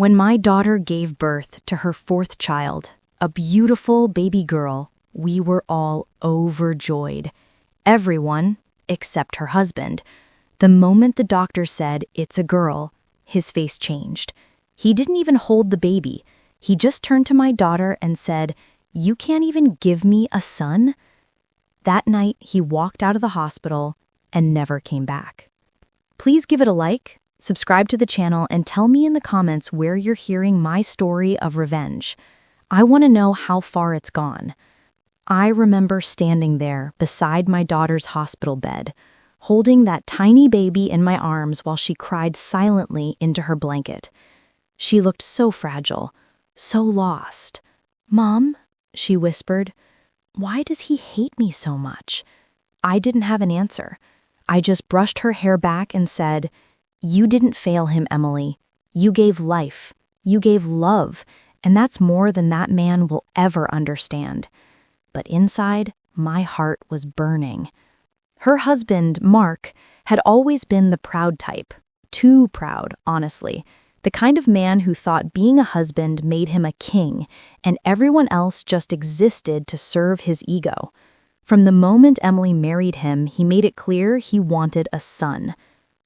When my daughter gave birth to her fourth child, a beautiful baby girl, we were all overjoyed. Everyone, except her husband. The moment the doctor said it's a girl, his face changed. He didn't even hold the baby. He just turned to my daughter and said, "You can't even give me a son?" That night, he walked out of the hospital and never came back. Please give it a like, subscribe to the channel, and tell me in the comments where you're hearing my story of revenge. I want to know how far it's gone. I remember standing there beside my daughter's hospital bed, holding that tiny baby in my arms while she cried silently into her blanket. She looked so fragile, so lost. "Mom," she whispered, "why does he hate me so much?" I didn't have an answer. I just brushed her hair back and said, "You didn't fail him, Emily. You gave life. You gave love, and that's more than that man will ever understand." But inside, my heart was burning. Her husband, Mark, had always been the proud type. Too proud, honestly. The kind of man who thought being a husband made him a king, and everyone else just existed to serve his ego. From the moment Emily married him, he made it clear he wanted a son.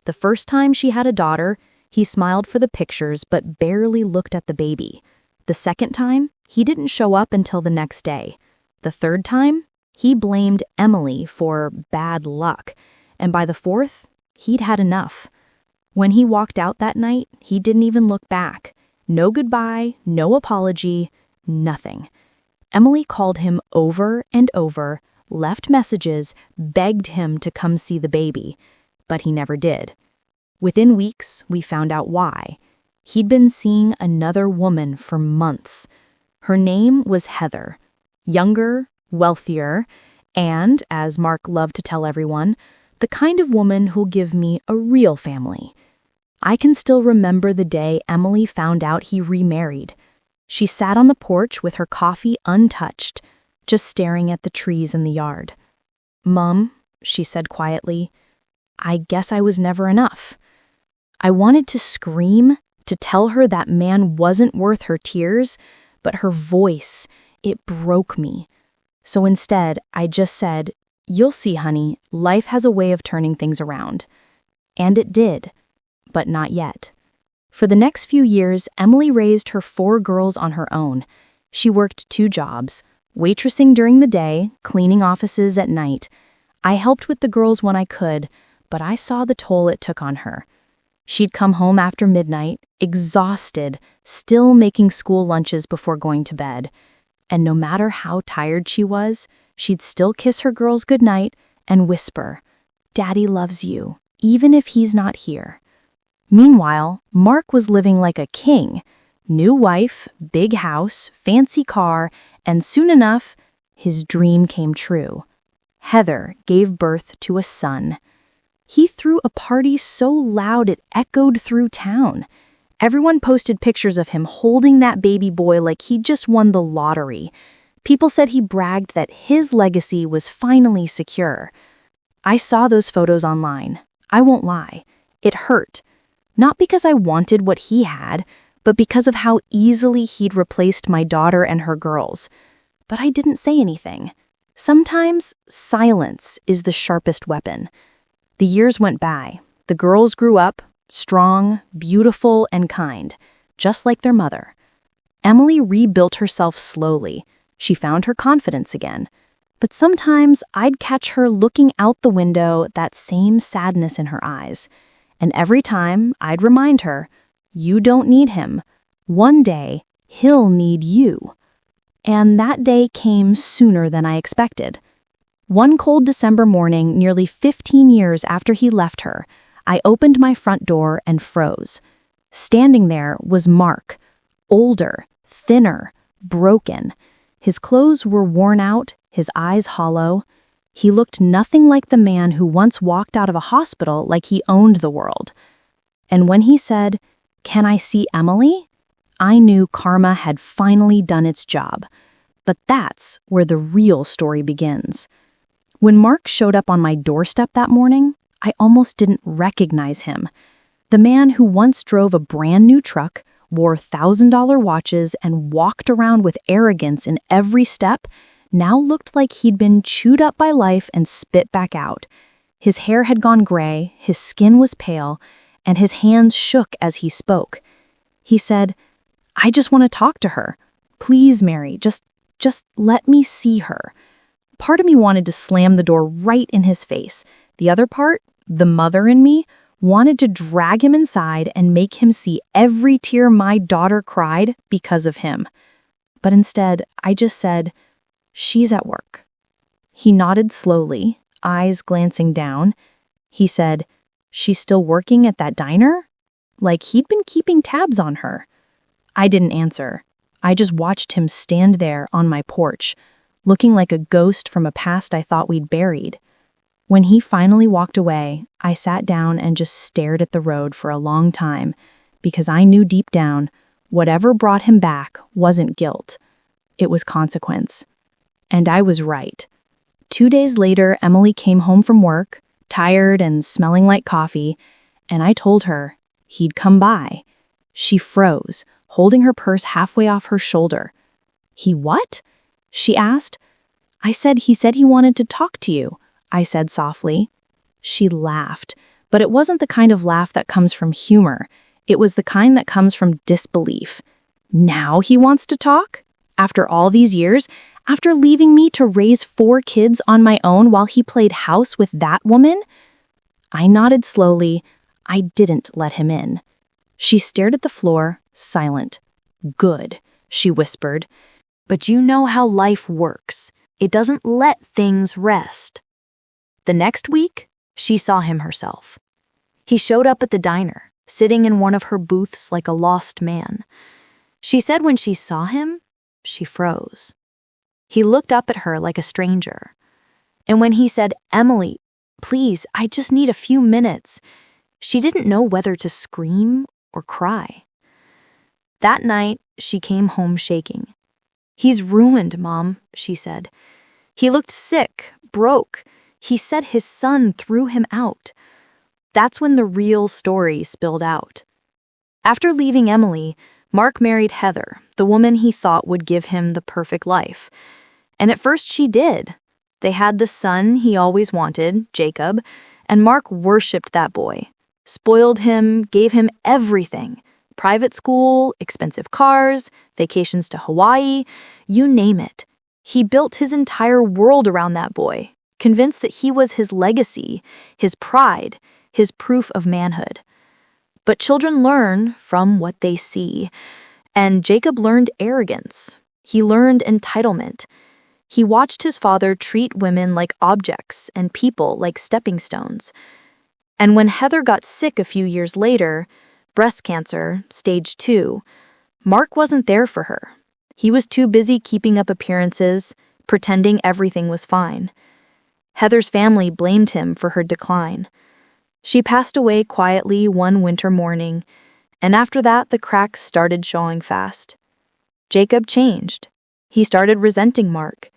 The first time she had a daughter, he smiled for the pictures but barely looked at the baby. The second time, he didn't show up until the next day. The third time, he blamed Emily for bad luck. And by the fourth, he'd had enough. When he walked out that night, he didn't even look back. No goodbye, no apology, nothing. Emily called him over and over, left messages, begged him to come see the baby, but he never did. Within weeks, we found out why. He'd been seeing another woman for months. Her name was Heather. Younger, wealthier, and, as Mark loved to tell everyone, the kind of woman who'll give me a real family. I can still remember the day Emily found out he remarried. She sat on the porch with her coffee untouched, just staring at the trees in the yard. "Mom," she said quietly, "I guess I was never enough." I wanted to scream, to tell her that man wasn't worth her tears, but her voice, it broke me. So instead, I just said, "You'll see, honey, life has a way of turning things around." And it did, but not yet. For the next few years, Emily raised her 4 girls on her own. She worked 2 jobs, waitressing during the day, cleaning offices at night. I helped with the girls when I could, but I saw the toll it took on her. She'd come home after midnight, exhausted, still making school lunches before going to bed. And no matter how tired she was, she'd still kiss her girls goodnight and whisper, "Daddy loves you, even if he's not here." Meanwhile, Mark was living like a king. New wife, big house, fancy car, and soon enough, his dream came true. Heather gave birth to a son. He threw a party so loud it echoed through town. Everyone posted pictures of him holding that baby boy like he'd just won the lottery. People said he bragged that his legacy was finally secure. I saw those photos online. I won't lie. It hurt. Not because I wanted what he had, but because of how easily he'd replaced my daughter and her girls. But I didn't say anything. Sometimes silence is the sharpest weapon. The years went by. The girls grew up, strong, beautiful, and kind, just like their mother. Emily rebuilt herself slowly. She found her confidence again. But sometimes I'd catch her looking out the window, that same sadness in her eyes. And every time I'd remind her, "You don't need him. One day, he'll need you." And that day came sooner than I expected. One cold December morning, nearly 15 years after he left her, I opened my front door and froze. Standing there was Mark, older, thinner, broken. His clothes were worn out, his eyes hollow. He looked nothing like the man who once walked out of a hospital like he owned the world. And when he said, "Can I see Emily?" I knew karma had finally done its job. But that's where the real story begins. When Mark showed up on my doorstep that morning, I almost didn't recognize him. The man who once drove a brand new truck, wore $1,000 watches, and walked around with arrogance in every step, now looked like he'd been chewed up by life and spit back out. His hair had gone gray, his skin was pale, and his hands shook as he spoke. He said, "I just want to talk to her. Please, Mary, just let me see her." Part of me wanted to slam the door right in his face. The other part, the mother in me, wanted to drag him inside and make him see every tear my daughter cried because of him. But instead, I just said, "She's at work." He nodded slowly, eyes glancing down. He said, "She's still working at that diner?" Like he'd been keeping tabs on her. I didn't answer. I just watched him stand there on my porch, looking like a ghost from a past I thought we'd buried. When he finally walked away, I sat down and just stared at the road for a long time, because I knew deep down, whatever brought him back wasn't guilt. It was consequence. And I was right. 2 days later, Emily came home from work, tired and smelling like coffee, and I told her he'd come by. She froze, holding her purse halfway off her shoulder. "He what?" she asked. "I said he said he wanted to talk to you," I said softly. She laughed, but it wasn't the kind of laugh that comes from humor. It was the kind that comes from disbelief. Now he wants to talk? After all these years? After leaving me to raise 4 kids on my own while he played house with that woman? I nodded slowly. I didn't let him in. She stared at the floor, silent. "Good," she whispered. "But you know how life works. It doesn't let things rest." The next week, she saw him herself. He showed up at the diner, sitting in one of her booths like a lost man. She said when she saw him, she froze. He looked up at her like a stranger. And when he said, "Emily, please, I just need a few minutes," she didn't know whether to scream or cry. That night, she came home shaking. "He's ruined, Mom," she said. "He looked sick, broke. He said his son threw him out." That's when the real story spilled out. After leaving Emily, Mark married Heather, the woman he thought would give him the perfect life. And at first she did. They had the son he always wanted, Jacob, and Mark worshipped that boy, spoiled him, gave him everything. Private school, expensive cars, vacations to Hawaii, you name it. He built his entire world around that boy, convinced that he was his legacy, his pride, his proof of manhood. But children learn from what they see, and Jacob learned arrogance. He learned entitlement. He watched his father treat women like objects and people like stepping stones. And when Heather got sick a few years later, breast cancer, stage 2, Mark wasn't there for her. He was too busy keeping up appearances, pretending everything was fine. Heather's family blamed him for her decline. She passed away quietly one winter morning, and after that the cracks started showing fast. Jacob changed. He started resenting Mark.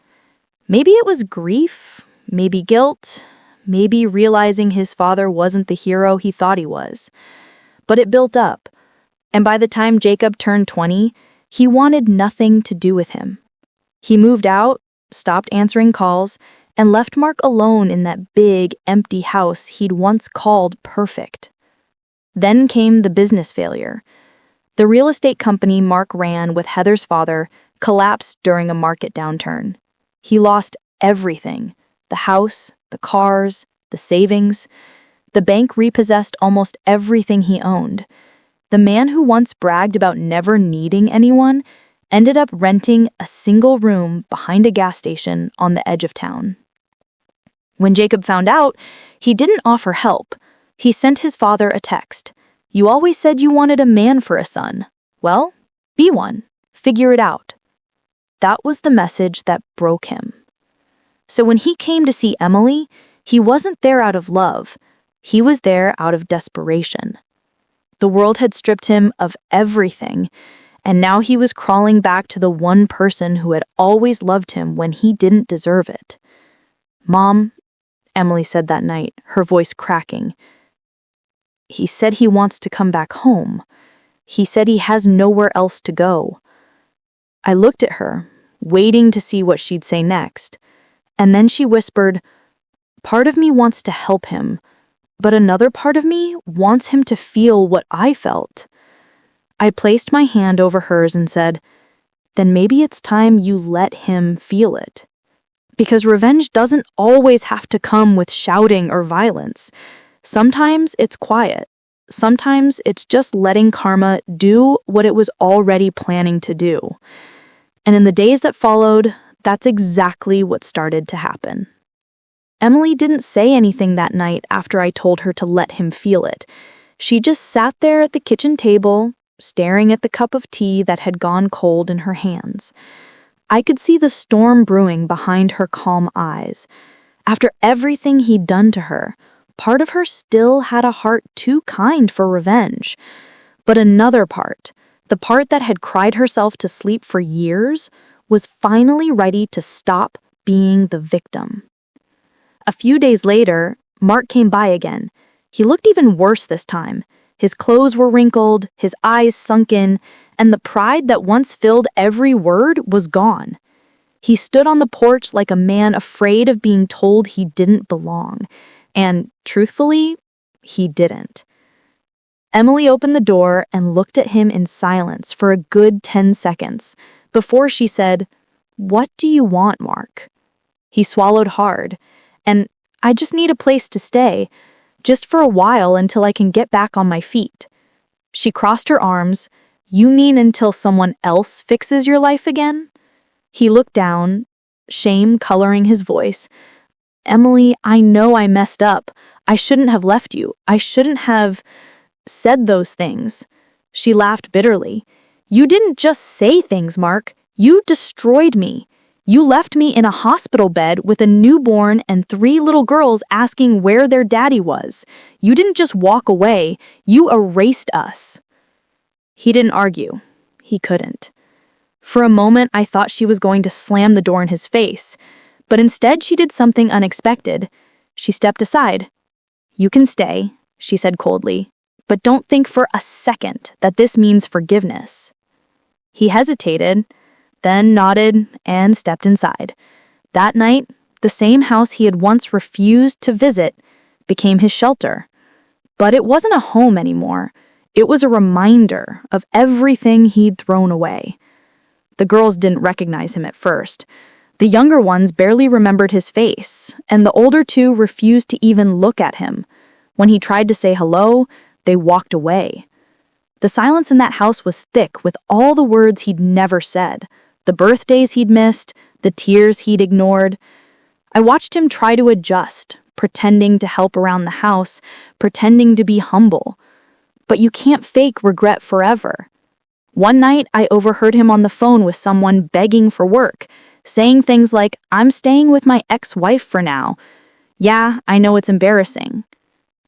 Maybe it was grief, maybe guilt, maybe realizing his father wasn't the hero he thought he was. But it built up, and by the time Jacob turned 20, he wanted nothing to do with him. He moved out, stopped answering calls, and left Mark alone in that big, empty house he'd once called perfect. Then came the business failure. The real estate company Mark ran with Heather's father collapsed during a market downturn. He lost everything: the house, the cars, the savings. The bank repossessed almost everything he owned. The man who once bragged about never needing anyone ended up renting a single room behind a gas station on the edge of town. When Jacob found out, he didn't offer help. He sent his father a text. "You always said you wanted a man for a son. Well, be one. Figure it out." That was the message that broke him. So when he came to see Emily, he wasn't there out of love. He was there out of desperation. The world had stripped him of everything, and now he was crawling back to the one person who had always loved him when he didn't deserve it. "Mom," Emily said that night, her voice cracking, "he said he wants to come back home." He said he has nowhere else to go. I looked at her, waiting to see what she'd say next, and then she whispered, "Part of me wants to help him, but another part of me wants him to feel what I felt." I placed my hand over hers and said, "Then maybe it's time you let him feel it." Because revenge doesn't always have to come with shouting or violence. Sometimes it's quiet. Sometimes it's just letting karma do what it was already planning to do. And in the days that followed, that's exactly what started to happen. Emily didn't say anything that night after I told her to let him feel it. She just sat there at the kitchen table, staring at the cup of tea that had gone cold in her hands. I could see the storm brewing behind her calm eyes. After everything he'd done to her, part of her still had a heart too kind for revenge. But another part, the part that had cried herself to sleep for years, was finally ready to stop being the victim. A few days later, Mark came by again. He looked even worse this time. His clothes were wrinkled, his eyes sunken, and the pride that once filled every word was gone. He stood on the porch like a man afraid of being told he didn't belong. And, truthfully, he didn't. Emily opened the door and looked at him in silence for a good 10 seconds before she said, "What do you want, Mark?" He swallowed hard, and "I just need a place to stay, just for a while until I can get back on my feet." She crossed her arms. "You mean until someone else fixes your life again?" He looked down, shame coloring his voice. "Emily, I know I messed up. I shouldn't have left you. I shouldn't have said those things." She laughed bitterly. "You didn't just say things, Mark. You destroyed me. You left me in a hospital bed with a newborn and 3 little girls asking where their daddy was. You didn't just walk away. You erased us." He didn't argue. He couldn't. For a moment, I thought she was going to slam the door in his face, but instead she did something unexpected. She stepped aside. "You can stay," she said coldly, "but don't think for a second that this means forgiveness." He hesitated, then nodded and stepped inside. That night, the same house he had once refused to visit became his shelter. But it wasn't a home anymore. It was a reminder of everything he'd thrown away. The girls didn't recognize him at first. The younger ones barely remembered his face, and the older 2 refused to even look at him. When he tried to say hello, they walked away. The silence in that house was thick with all the words he'd never said, the birthdays he'd missed, the tears he'd ignored. I watched him try to adjust, pretending to help around the house, pretending to be humble. But you can't fake regret forever. One night, I overheard him on the phone with someone begging for work, saying things like, "I'm staying with my ex-wife for now. Yeah, I know it's embarrassing."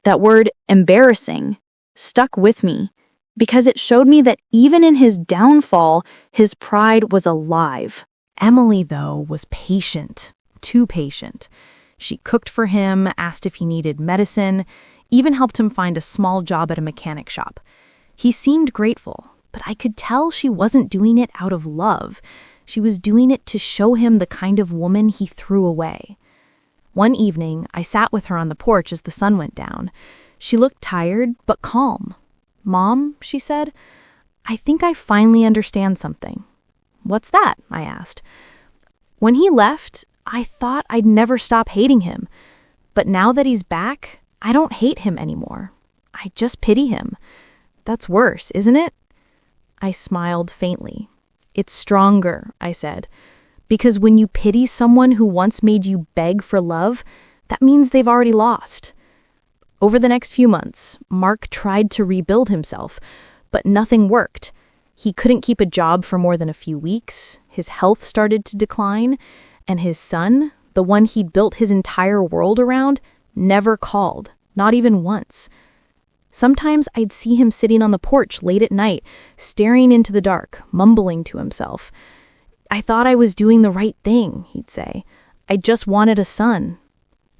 That word, embarrassing, stuck with me because it showed me that even in his downfall, his pride was alive. Emily, though, was patient, too patient. She cooked for him, asked if he needed medicine, even helped him find a small job at a mechanic shop. He seemed grateful, but I could tell she wasn't doing it out of love. She was doing it to show him the kind of woman he threw away. One evening, I sat with her on the porch as the sun went down. She looked tired, but calm. "Mom," she said, "I think I finally understand something." "What's that?" I asked. "When he left, I thought I'd never stop hating him. But now that he's back, I don't hate him anymore. I just pity him. That's worse, isn't it?" I smiled faintly. "It's stronger," I said, "because when you pity someone who once made you beg for love, that means they've already lost." Over the next few months, Mark tried to rebuild himself, but nothing worked. He couldn't keep a job for more than a few weeks, his health started to decline, and his son, the one he'd built his entire world around, never called, not even once. Sometimes I'd see him sitting on the porch late at night, staring into the dark, mumbling to himself. "I thought I was doing the right thing," he'd say. "I just wanted a son."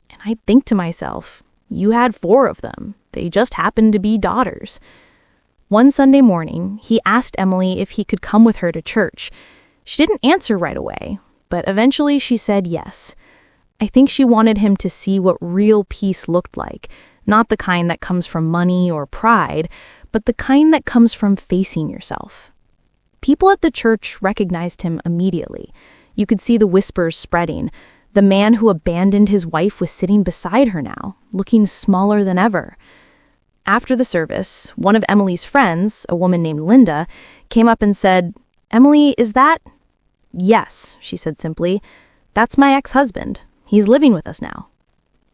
And I'd think to myself, you had 4 of them. They just happened to be daughters. One Sunday morning, he asked Emily if he could come with her to church. She didn't answer right away, but eventually she said yes. I think she wanted him to see what real peace looked like, not the kind that comes from money or pride, but the kind that comes from facing yourself. People at the church recognized him immediately. You could see the whispers spreading. The man who abandoned his wife was sitting beside her now, looking smaller than ever. After the service, one of Emily's friends, a woman named Linda, came up and said, "Emily, is that—" "Yes," she said simply. "That's my ex-husband. He's living with us now."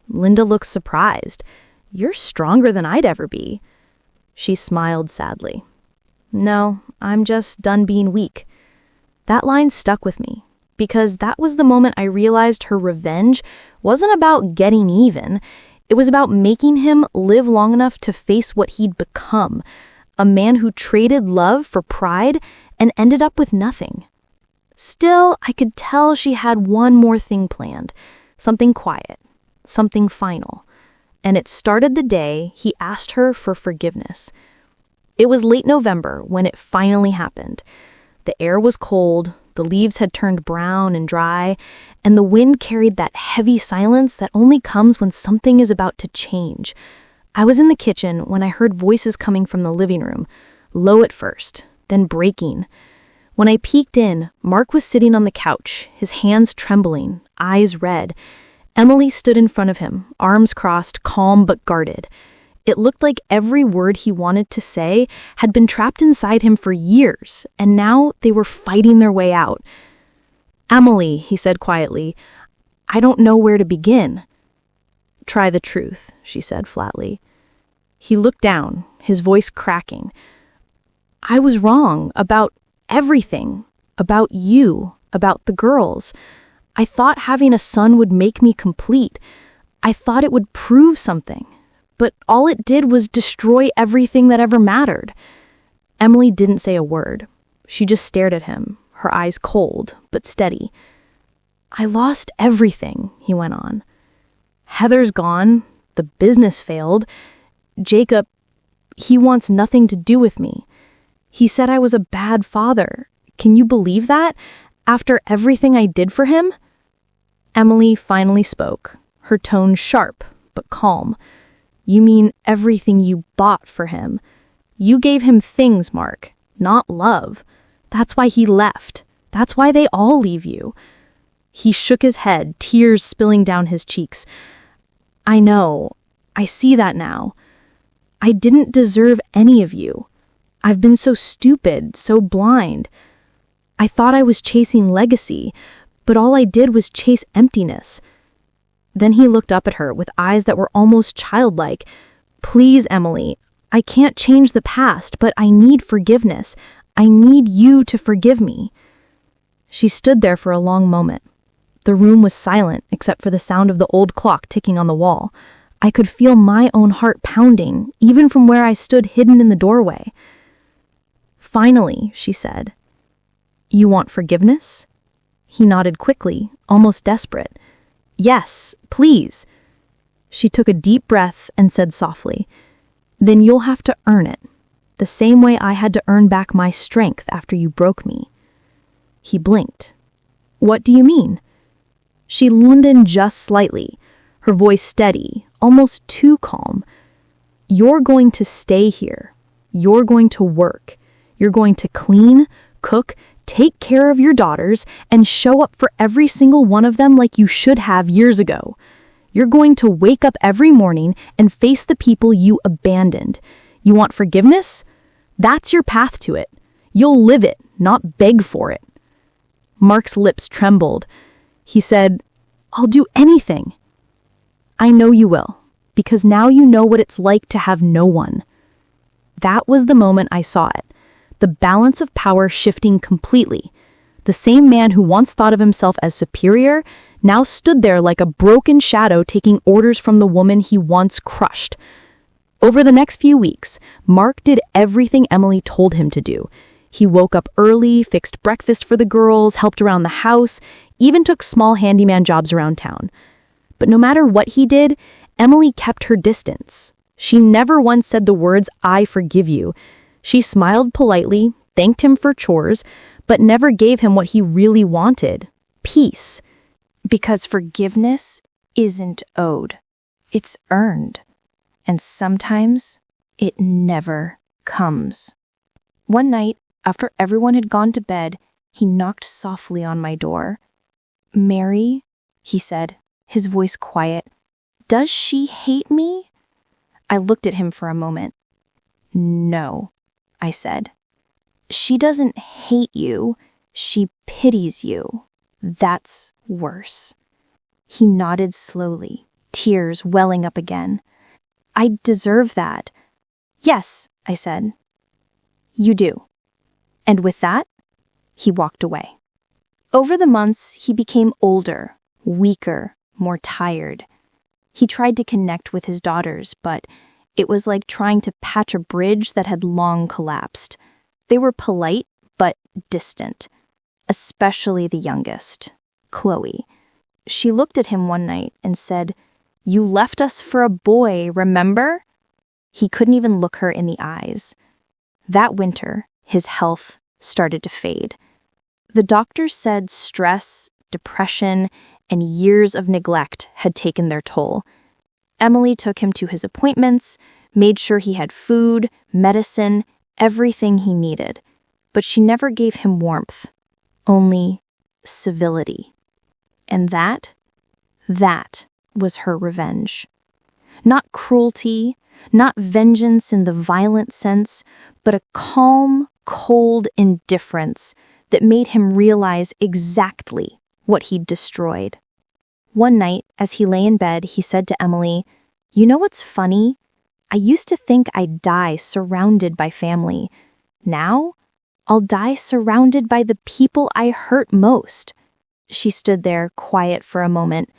Linda looked surprised. "You're stronger than I'd ever be." She smiled sadly. "No, I'm just done being weak." That line stuck with me, because that was the moment I realized her revenge wasn't about getting even. It was about making him live long enough to face what he'd become, a man who traded love for pride and ended up with nothing. Still, I could tell she had one more thing planned, something quiet, something final. And it started the day he asked her for forgiveness. It was late November when it finally happened. The air was cold, the leaves had turned brown and dry, and the wind carried that heavy silence that only comes when something is about to change. I was in the kitchen when I heard voices coming from the living room, low at first, then breaking. When I peeked in, Mark was sitting on the couch, his hands trembling, eyes red. Emily stood in front of him, arms crossed, calm but guarded. It looked like every word he wanted to say had been trapped inside him for years, and now they were fighting their way out. "Emily," he said quietly, "I don't know where to begin." "Try the truth," she said flatly. He looked down, his voice cracking. "I was wrong about everything, about you, about the girls. I thought having a son would make me complete. I thought it would prove something. But all it did was destroy everything that ever mattered." Emily didn't say a word. She just stared at him, her eyes cold but steady. "I lost everything," he went on. "Heather's gone. The business failed. Jacob, he wants nothing to do with me. He said I was a bad father. Can you believe that? After everything I did for him?" Emily finally spoke, her tone sharp but calm. "You mean everything you bought for him. You gave him things, Mark, not love. That's why he left. That's why they all leave you." He shook his head, tears spilling down his cheeks. "I know. I see that now. I didn't deserve any of you. I've been so stupid, so blind. I thought I was chasing legacy, but all I did was chase emptiness." Then he looked up at her with eyes that were almost childlike. "Please, Emily, I can't change the past, but I need forgiveness. I need you to forgive me." She stood there for a long moment. The room was silent except for the sound of the old clock ticking on the wall. I could feel my own heart pounding, even from where I stood hidden in the doorway. "Finally," she said, "you want forgiveness?" He nodded quickly, almost desperate. "Yes, please." She took a deep breath and said softly, "Then you'll have to earn it, the same way I had to earn back my strength after you broke me." He blinked. "What do you mean?" She leaned in just slightly, her voice steady, almost too calm. "You're going to stay here. You're going to work. You're going to clean, cook, take care of your daughters, and show up for every single one of them like you should have years ago. You're going to wake up every morning and face the people you abandoned. You want forgiveness? That's your path to it. You'll live it, not beg for it." Mark's lips trembled. He said, "I'll do anything." "I know you will, because now you know what it's like to have no one." That was the moment I saw it. The balance of power shifting completely. The same man who once thought of himself as superior now stood there like a broken shadow taking orders from the woman he once crushed. Over the next few weeks, Mark did everything Emily told him to do. He woke up early, fixed breakfast for the girls, helped around the house, even took small handyman jobs around town. But no matter what he did, Emily kept her distance. She never once said the words, "I forgive you." She smiled politely, thanked him for chores, but never gave him what he really wanted: peace. Because forgiveness isn't owed, it's earned. And sometimes it never comes. One night, after everyone had gone to bed, he knocked softly on my door. "Mary," he said, his voice quiet, "does she hate me?" I looked at him for a moment. "No," I said. "She doesn't hate you, she pities you. That's worse." He nodded slowly, tears welling up again. "I deserve that." "Yes," I said. "You do." And with that, he walked away. Over the months, he became older, weaker, more tired. He tried to connect with his daughters, but it was like trying to patch a bridge that had long collapsed. They were polite, but distant, especially the youngest, Chloe. She looked at him one night and said, "You left us for a boy, remember?" He couldn't even look her in the eyes. That winter, his health started to fade. The doctors said stress, depression, and years of neglect had taken their toll. Emily took him to his appointments, made sure he had food, medicine, everything he needed. But she never gave him warmth, only civility. And that was her revenge. Not cruelty, not vengeance in the violent sense, but a calm, cold indifference that made him realize exactly what he'd destroyed. One night, as he lay in bed, he said to Emily, "You know what's funny? I used to think I'd die surrounded by family. Now, I'll die surrounded by the people I hurt most." She stood there, quiet for a moment,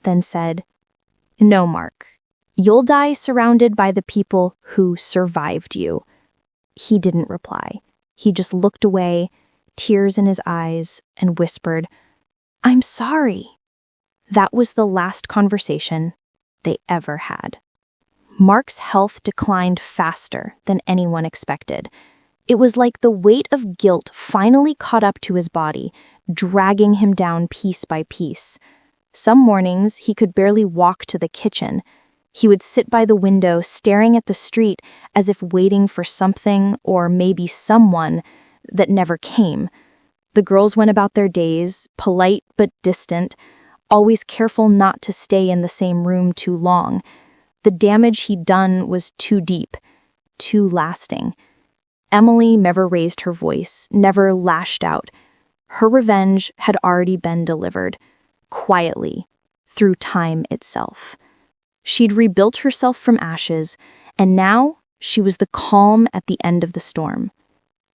then said, "No, Mark. You'll die surrounded by the people who survived you." He didn't reply. He just looked away, tears in his eyes, and whispered, "I'm sorry." That was the last conversation they ever had. Mark's health declined faster than anyone expected. It was like the weight of guilt finally caught up to his body, dragging him down piece by piece. Some mornings, he could barely walk to the kitchen. He would sit by the window, staring at the street as if waiting for something or maybe someone that never came. The girls went about their days, polite but distant, always careful not to stay in the same room too long. The damage he'd done was too deep, too lasting. Emily never raised her voice, never lashed out. Her revenge had already been delivered, quietly, through time itself. She'd rebuilt herself from ashes, and now she was the calm at the end of the storm.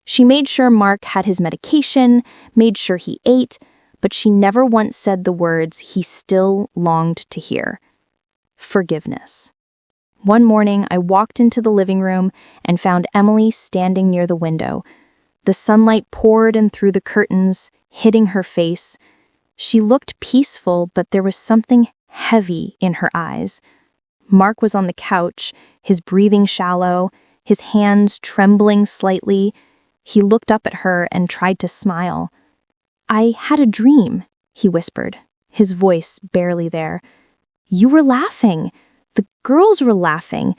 She made sure Mark had his medication, made sure he ate, but she never once said the words he still longed to hear: forgiveness. One morning, I walked into the living room and found Emily standing near the window. The sunlight poured in through the curtains, hitting her face. She looked peaceful, but there was something heavy in her eyes. Mark was on the couch, his breathing shallow, his hands trembling slightly. He looked up at her and tried to smile. "I had a dream," he whispered, his voice barely there. "You were laughing. The girls were laughing.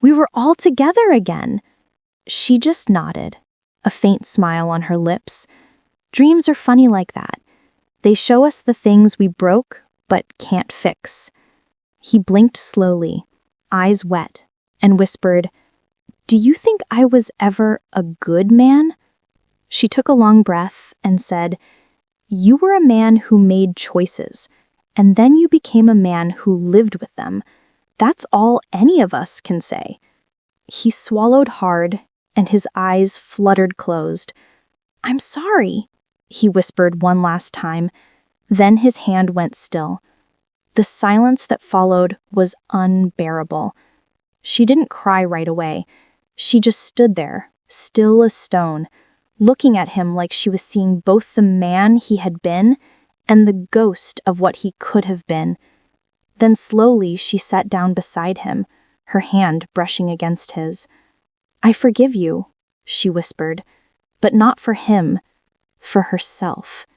We were all together again." She just nodded, a faint smile on her lips. Dreams are funny like that. They show us the things we broke but can't fix. He blinked slowly, eyes wet, and whispered, "Do you think I was ever a good man?" She took a long breath and said, "You were a man who made choices, and then you became a man who lived with them. That's all any of us can say." He swallowed hard, and his eyes fluttered closed. "I'm sorry," he whispered one last time. Then his hand went still. The silence that followed was unbearable. She didn't cry right away. She just stood there, still as stone, looking at him like she was seeing both the man he had been and the ghost of what he could have been. Then slowly she sat down beside him, her hand brushing against his. "I forgive you," she whispered, but not for him, for herself.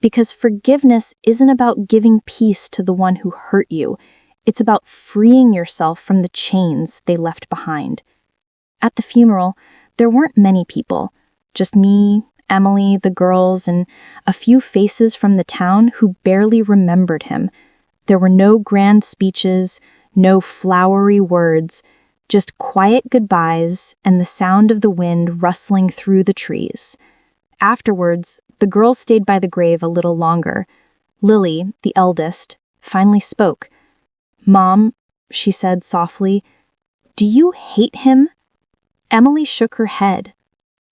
Because forgiveness isn't about giving peace to the one who hurt you. It's about freeing yourself from the chains they left behind. At the funeral, there weren't many people, just me, Emily, the girls, and a few faces from the town who barely remembered him. There were no grand speeches, no flowery words, just quiet goodbyes and the sound of the wind rustling through the trees. Afterwards, the girls stayed by the grave a little longer. Lily, the eldest, finally spoke. "Mom," she said softly, "do you hate him?" Emily shook her head.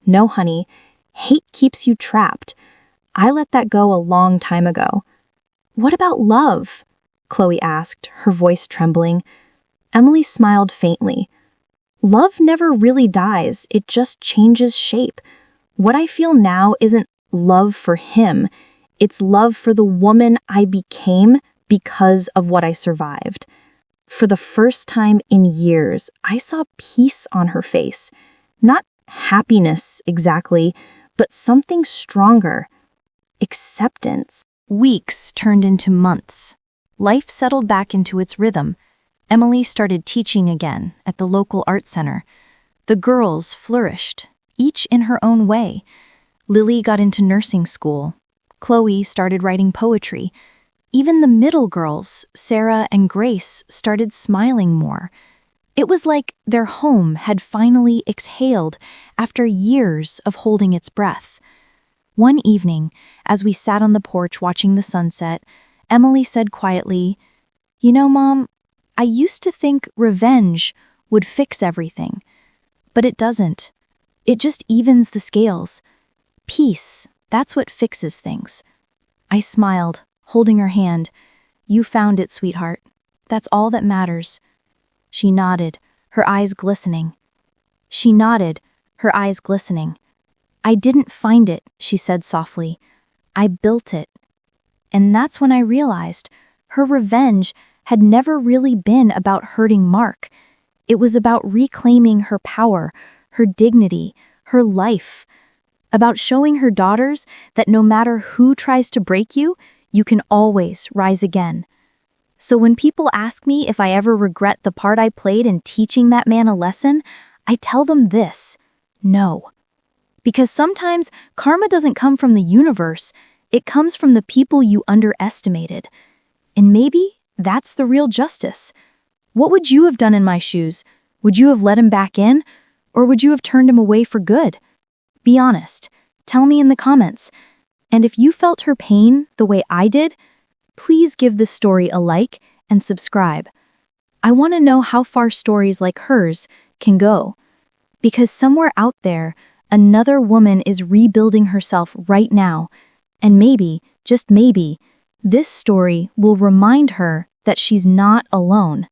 "No, honey. Hate keeps you trapped. I let that go a long time ago." "What about love?" Chloe asked, her voice trembling. Emily smiled faintly. "Love never really dies, it just changes shape. What I feel now isn't love for him, it's love for the woman I became because of what I survived." For the first time in years, I saw peace on her face. Not happiness exactly, but something stronger. Acceptance. Weeks turned into months. Life settled back into its rhythm. Emily started teaching again at the local art center. The girls flourished, each in her own way. Lily got into nursing school. Chloe started writing poetry. Even the middle girls, Sarah and Grace, started smiling more. It was like their home had finally exhaled after years of holding its breath. One evening, as we sat on the porch watching the sunset, Emily said quietly, "You know, Mom, I used to think revenge would fix everything. But it doesn't. It just evens the scales. Peace, that's what fixes things." I smiled, holding her hand. "You found it, sweetheart. That's all that matters." She nodded, her eyes glistening. "I didn't find it," she said softly. "I built it." And that's when I realized her revenge had never really been about hurting Mark. It was about reclaiming her power, her dignity, her life. About showing her daughters that no matter who tries to break you, you can always rise again. So when people ask me if I ever regret the part I played in teaching that man a lesson, I tell them this: no. Because sometimes karma doesn't come from the universe, it comes from the people you underestimated. And maybe that's the real justice. What would you have done in my shoes? Would you have let him back in? Or would you have turned him away for good? Be honest. Tell me in the comments. And if you felt her pain the way I did, please give this story a like and subscribe. I want to know how far stories like hers can go. Because somewhere out there, another woman is rebuilding herself right now. And maybe, just maybe, this story will remind her that she's not alone.